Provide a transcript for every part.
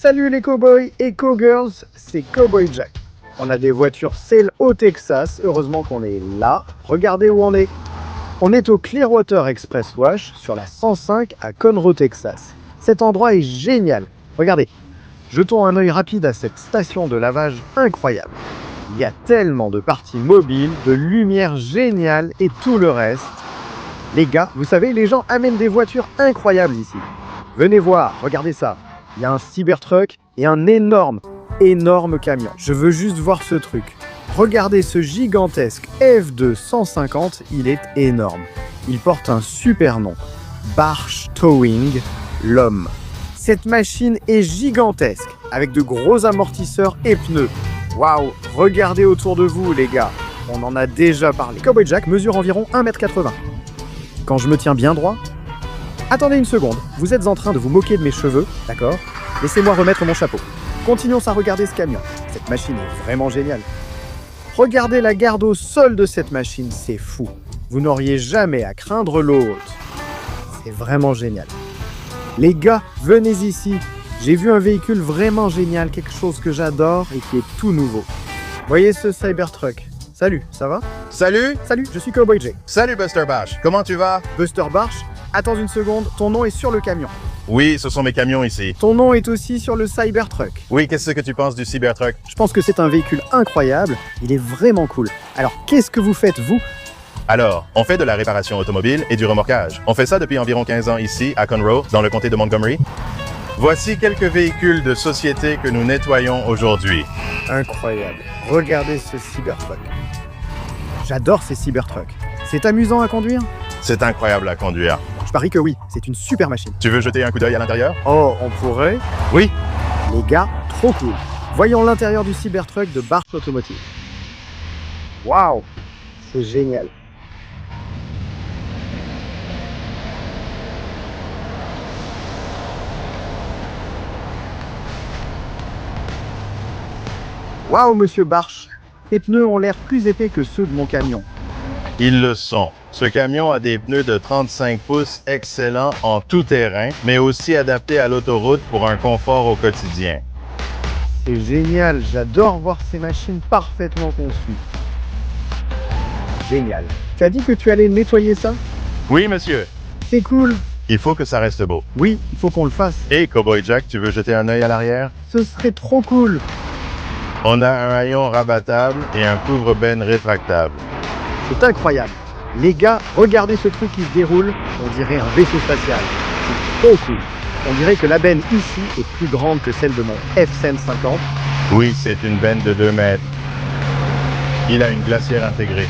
Salut les cowboys et cowgirls, c'est Cowboy Jack. On a des voitures sale au Texas, heureusement qu'on est là. Regardez où on est. On est au Clearwater Express Wash sur la 105 à Conroe, Texas. Cet endroit est génial. Regardez, jetons un œil rapide à cette station de lavage incroyable. Il y a tellement de parties mobiles, de lumière géniale et tout le reste. Les gars, vous savez, les gens amènent des voitures incroyables ici. Venez voir, regardez ça. Il y a un Cybertruck et un énorme camion. Je veux juste voir ce truc. Regardez ce gigantesque F2 150, il est énorme. Il porte un super nom. Barch Towing, l'homme. Cette machine est gigantesque, avec de gros amortisseurs et pneus. Waouh, regardez autour de vous les gars. On en a déjà parlé. Cowboy Jack mesure environ 1,80 m. Quand je me tiens bien droit... Attendez une seconde, vous êtes en train de vous moquer de mes cheveux, d'accord? Laissez-moi remettre mon chapeau. Continuons à regarder ce camion. Cette machine est vraiment géniale. Regardez la garde au sol de cette machine, c'est fou. Vous n'auriez jamais à craindre l'eau haute. C'est vraiment génial. Les gars, venez ici. J'ai vu un véhicule vraiment génial, quelque chose que j'adore et qui est tout nouveau. Voyez ce Cybertruck. Salut, ça va? Salut! Salut, je suis Cowboy J. Salut Buster Bash, comment tu vas? Buster Barch, attends une seconde, ton nom est sur le camion. Oui, ce sont mes camions ici. Ton nom est aussi sur le Cybertruck. Oui, qu'est-ce que tu penses du Cybertruck? Je pense que c'est un véhicule incroyable, il est vraiment cool. Alors, qu'est-ce que vous faites, vous? Alors, on fait de la réparation automobile et du remorquage. On fait ça depuis environ 15 ans ici, à Conroe, dans le comté de Montgomery. Voici quelques véhicules de société que nous nettoyons aujourd'hui. Incroyable. Regardez ce Cybertruck. J'adore ces Cybertrucks. C'est amusant à conduire? C'est incroyable à conduire. Je parie que oui, c'est une super machine. Tu veux jeter un coup d'œil à l'intérieur? Oh, on pourrait? Oui. Les gars, trop cool. Voyons l'intérieur du Cybertruck de Barch Automotive. Waouh, c'est génial. Waouh, monsieur Barch, tes pneus ont l'air plus épais que ceux de mon camion. Ils le sont. Ce camion a des pneus de 35 pouces excellents en tout terrain, mais aussi adaptés à l'autoroute pour un confort au quotidien. C'est génial, j'adore voir ces machines parfaitement conçues. Génial. Tu as dit que tu allais nettoyer ça? Oui, monsieur. C'est cool. Il faut que ça reste beau. Oui, il faut qu'on le fasse. Hey, Cowboy Jack, tu veux jeter un œil à l'arrière? Ce serait trop cool. On a un haillon rabattable et un couvre-benne rétractable. C'est incroyable. Les gars, regardez ce truc qui se déroule. On dirait un vaisseau spatial. C'est trop cool. On dirait que la benne ici est plus grande que celle de mon F-150. Oui, c'est une benne de 2 mètres. Il a une glacière intégrée.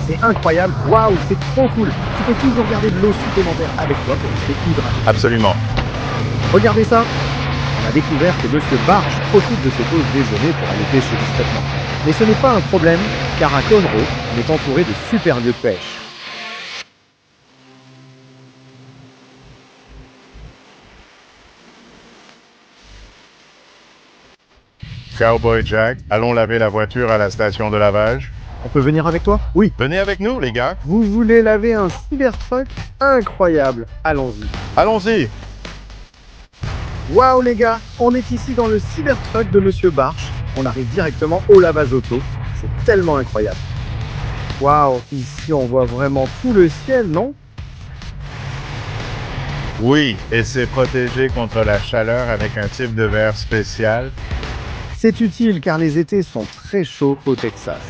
C'est incroyable. Waouh, c'est trop cool. Tu peux toujours garder de l'eau supplémentaire avec toi pour te hydrater. Absolument. Regardez ça. On a découvert que Monsieur Barch profite de ses pauses déjeuner pour aller pêcher discrètement. Mais ce n'est pas un problème, car à Conroe, on est entouré de super lieux de pêche. Cowboy Jack, allons laver la voiture à la station de lavage. On peut venir avec toi? Oui. Venez avec nous, les gars. Vous voulez laver un Cybertruck? Incroyable. Allons-y. Allons-y. Waouh les gars, on est ici dans le Cybertruck de Monsieur Barch. On arrive directement au lavage auto. C'est tellement incroyable. Waouh, ici on voit vraiment tout le ciel, non? Oui, et c'est protégé contre la chaleur avec un type de verre spécial. C'est utile car les étés sont très chauds au Texas.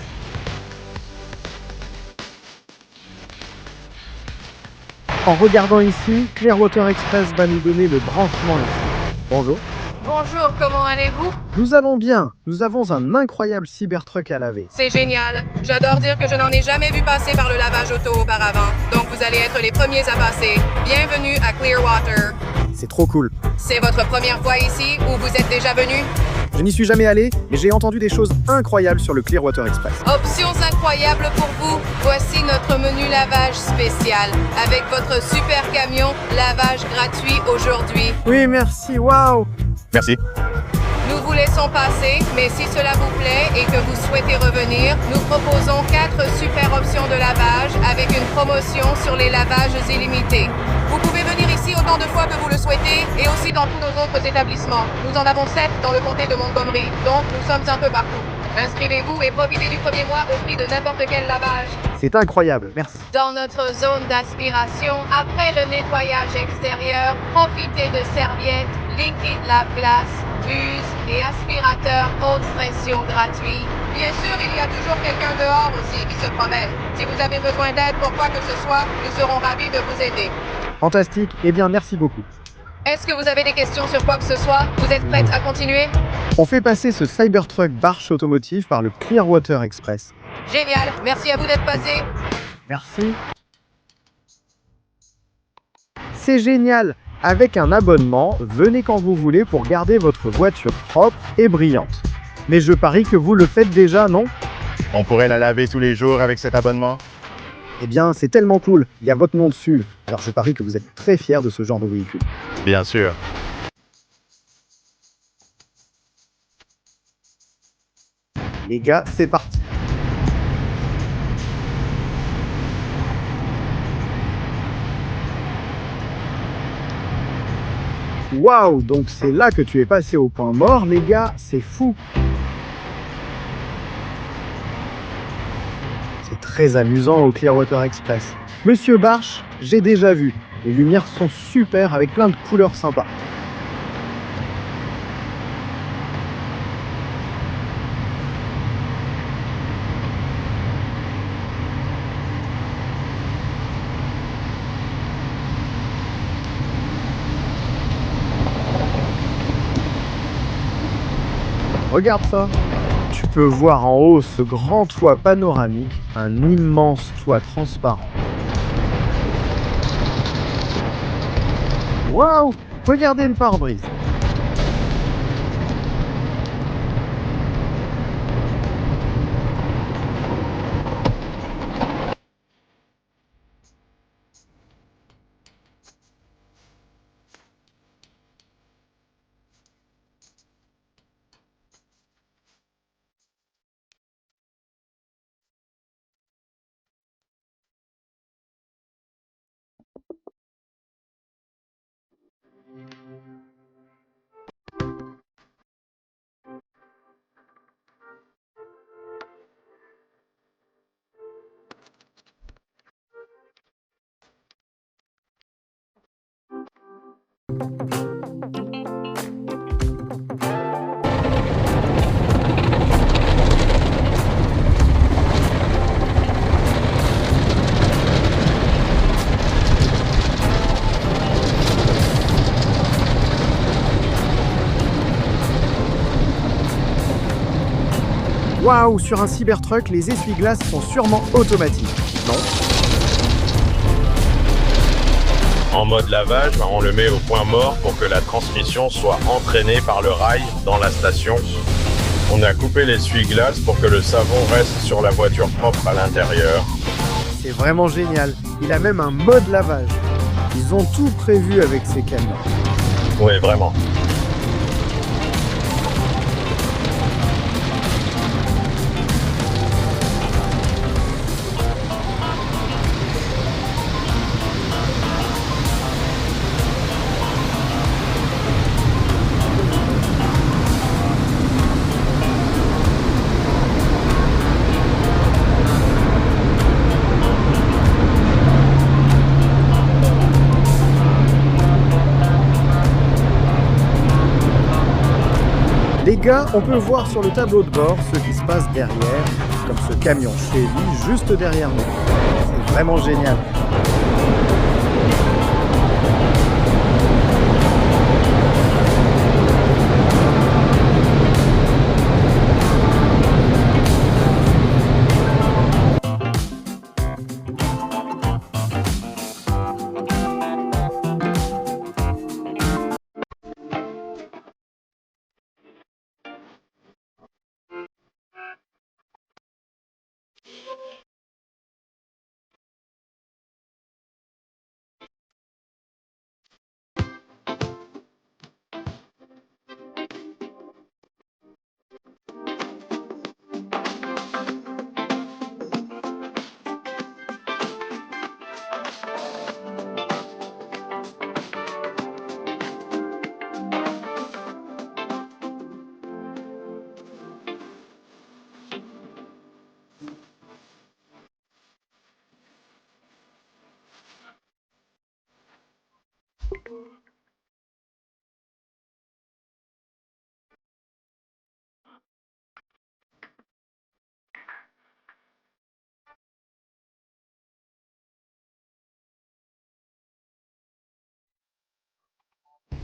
En regardant ici, Clearwater Express va nous donner le branchement ici. Bonjour. Bonjour, comment allez-vous? Nous allons bien. Nous avons un incroyable Cybertruck à laver. C'est génial. J'adore dire que je n'en ai jamais vu passer par le lavage auto auparavant. Donc vous allez être les premiers à passer. Bienvenue à Clearwater. C'est trop cool. C'est votre première fois ici ou vous êtes déjà venu? Je n'y suis jamais allé, mais j'ai entendu des choses incroyables sur le Clearwater Express. Options incroyables pour vous. Voici notre menu lavage spécial. Avec votre super camion, lavage gratuit aujourd'hui. Oui, merci. Waouh. Merci. Nous vous laissons passer, mais si cela vous plaît et que vous souhaitez revenir, nous proposons 4 super options de lavage avec une promotion sur les lavages illimités. Vous pouvez venir ici au autant de fois que vous le souhaitez et aussi dans tous nos autres établissements. Nous en avons 7 dans le comté de Montgomery, donc nous sommes un peu partout. Inscrivez-vous et profitez du premier mois au prix de n'importe quel lavage. C'est incroyable, merci. Dans notre zone d'aspiration, après le nettoyage extérieur, profitez de serviettes, liquide lave-glace, buse et aspirateur haute pression gratuits. Bien sûr, il y a toujours quelqu'un dehors aussi qui se promène. Si vous avez besoin d'aide pour quoi que ce soit, nous serons ravis de vous aider. Fantastique, eh bien merci beaucoup. Est-ce que vous avez des questions sur quoi que ce soit? Vous êtes prête à continuer? On fait passer ce Cybertruck Barche automotive par le Clearwater Express. Génial, merci à vous d'être passé. Merci. C'est génial! Avec un abonnement, venez quand vous voulez pour garder votre voiture propre et brillante. Mais je parie que vous le faites déjà, non? On pourrait la laver tous les jours avec cet abonnement? Eh bien, c'est tellement cool, il y a votre nom dessus. Alors je parie que vous êtes très fiers de ce genre de véhicule. Bien sûr. Les gars, c'est parti. Waouh, donc c'est là que tu es passé au point mort, les gars, c'est fou. C'est très amusant au Clearwater Express. Monsieur Barche, j'ai déjà vu. Les lumières sont super avec plein de couleurs sympas. Regarde ça. Tu peux voir en haut ce grand toit panoramique, un immense toit transparent. Waouh! Regardez le pare-brise. Waouh, sur un Cybertruck, les essuie-glaces sont sûrement automatiques. Non? En mode lavage, on le met au point mort pour que la transmission soit entraînée par le rail dans la station. On a coupé l'essuie-glace pour que le savon reste sur la voiture propre à l'intérieur. C'est vraiment génial. Il a même un mode lavage. Ils ont tout prévu avec ces camions. Oui, vraiment. Les gars, on peut voir sur le tableau de bord ce qui se passe derrière, comme ce camion Chevy juste derrière nous. C'est vraiment génial.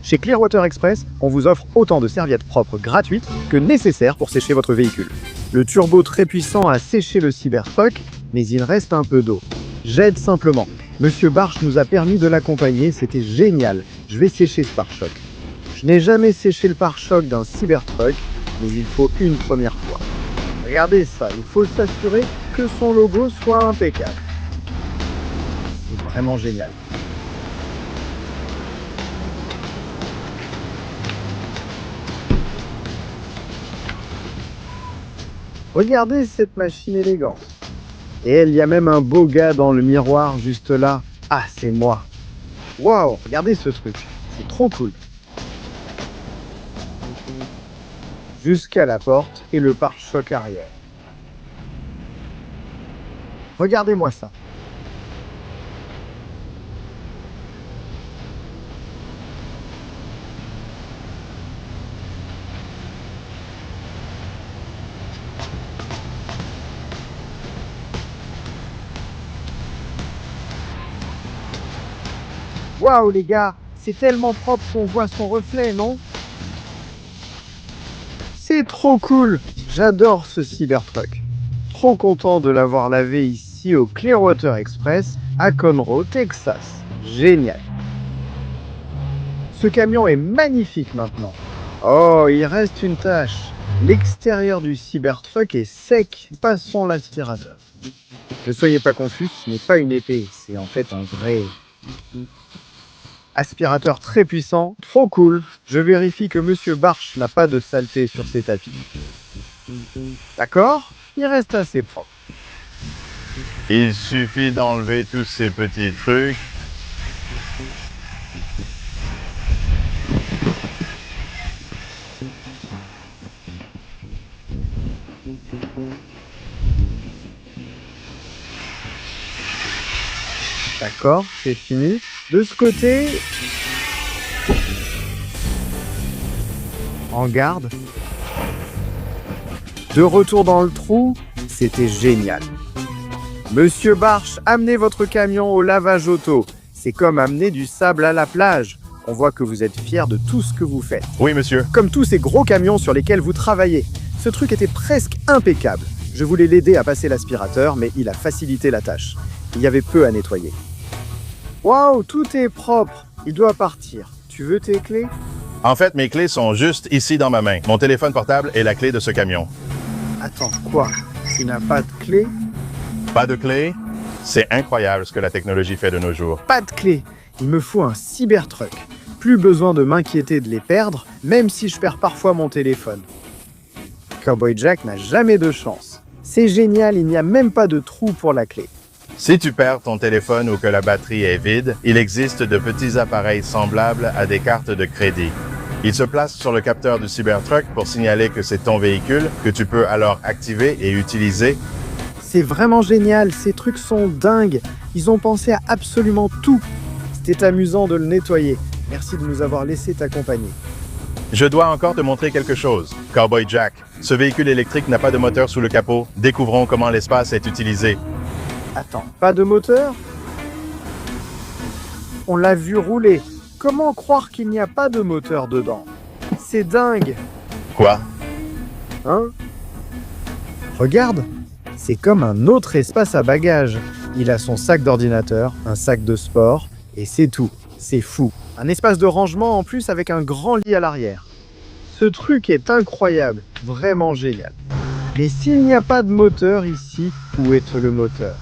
Chez Clearwater Express, on vous offre autant de serviettes propres gratuites que nécessaires pour sécher votre véhicule. Le turbo très puissant a séché le Cybertruck, mais il reste un peu d'eau. J'aide simplement. Monsieur Barch nous a permis de l'accompagner, c'était génial. Je vais sécher ce pare-choc. Je n'ai jamais séché le pare-choc d'un Cybertruck, mais il faut une première fois. Regardez ça, il faut s'assurer que son logo soit impeccable. C'est vraiment génial. Regardez cette machine élégante. Et il y a même un beau gars dans le miroir juste là. Ah, c'est moi. Waouh, regardez ce truc. C'est trop cool. Jusqu'à la porte et le pare-choc arrière. Regardez-moi ça. Waouh les gars, c'est tellement propre qu'on voit son reflet, non? C'est trop cool. J'adore ce Cybertruck. Trop content de l'avoir lavé ici au Clearwater Express à Conroe, Texas. Génial. Ce camion est magnifique maintenant. Oh, il reste une tâche. L'extérieur du Cybertruck est sec. Passons l'aspirateur. Ne soyez pas confus, ce n'est pas une épée, c'est en fait un vrai aspirateur très puissant, trop cool. Je vérifie que Monsieur Barch n'a pas de saleté sur ses tapis. D'accord? Il reste assez propre. Il suffit d'enlever tous ces petits trucs. D'accord, c'est fini. De ce côté, en garde. De retour dans le trou, c'était génial. Monsieur Barch, amenez votre camion au lavage auto. C'est comme amener du sable à la plage. On voit que vous êtes fier de tout ce que vous faites. Oui, monsieur. Comme tous ces gros camions sur lesquels vous travaillez. Ce truc était presque impeccable. Je voulais l'aider à passer l'aspirateur, mais il a facilité la tâche. Il y avait peu à nettoyer. Waouh, tout est propre. Il doit partir. Tu veux tes clés? En fait, mes clés sont juste ici dans ma main. Mon téléphone portable est la clé de ce camion. Attends, quoi? Tu n'as pas de clé? Pas de clé? C'est incroyable ce que la technologie fait de nos jours. Pas de clé. Il me faut un Cybertruck. Plus besoin de m'inquiéter de les perdre, même si je perds parfois mon téléphone. Cowboy Jack n'a jamais de chance. C'est génial, il n'y a même pas de trou pour la clé. Si tu perds ton téléphone ou que la batterie est vide, il existe de petits appareils semblables à des cartes de crédit. Ils se placent sur le capteur du Cybertruck pour signaler que c'est ton véhicule, que tu peux alors activer et utiliser. C'est vraiment génial, ces trucs sont dingues. Ils ont pensé à absolument tout. C'était amusant de le nettoyer. Merci de nous avoir laissé t'accompagner. Je dois encore te montrer quelque chose. Cowboy Jack, ce véhicule électrique n'a pas de moteur sous le capot. Découvrons comment l'espace est utilisé. Attends, pas de moteur? On l'a vu rouler. Comment croire qu'il n'y a pas de moteur dedans? C'est dingue. Quoi? Hein? Regarde, c'est comme un autre espace à bagages. Il a son sac d'ordinateur, un sac de sport, et c'est tout. C'est fou. Un espace de rangement en plus avec un grand lit à l'arrière. Ce truc est incroyable, vraiment génial. Mais s'il n'y a pas de moteur ici, où est le moteur?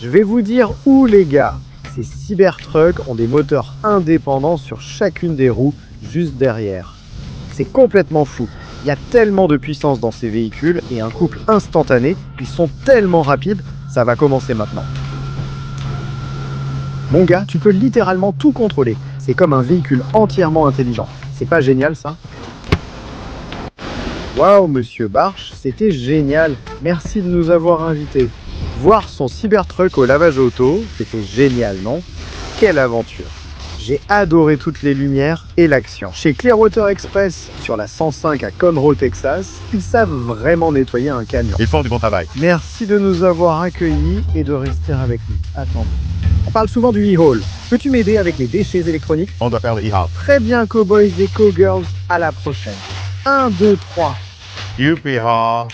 Je vais vous dire où les gars. Ces Cybertrucks ont des moteurs indépendants sur chacune des roues, juste derrière. C'est complètement fou. Il y a tellement de puissance dans ces véhicules et un couple instantané. Ils sont tellement rapides, ça va commencer maintenant. Mon gars, tu peux littéralement tout contrôler. C'est comme un véhicule entièrement intelligent. C'est pas génial ça? Waouh, Monsieur Barch, c'était génial. Merci de nous avoir invités. Voir son Cybertruck au lavage auto, c'était génial, non? Quelle aventure! J'ai adoré toutes les lumières et l'action. Chez Clearwater Express, sur la 105 à Conroe, Texas, ils savent vraiment nettoyer un camion. Ils font du bon travail. Merci de nous avoir accueillis et de rester avec nous. Attends. On parle souvent du e-haul. Peux-tu m'aider avec les déchets électroniques? On doit faire le e-haul. Très bien, cowboys et cowgirls. À la prochaine. 1, 2, 3. Youpi-haul.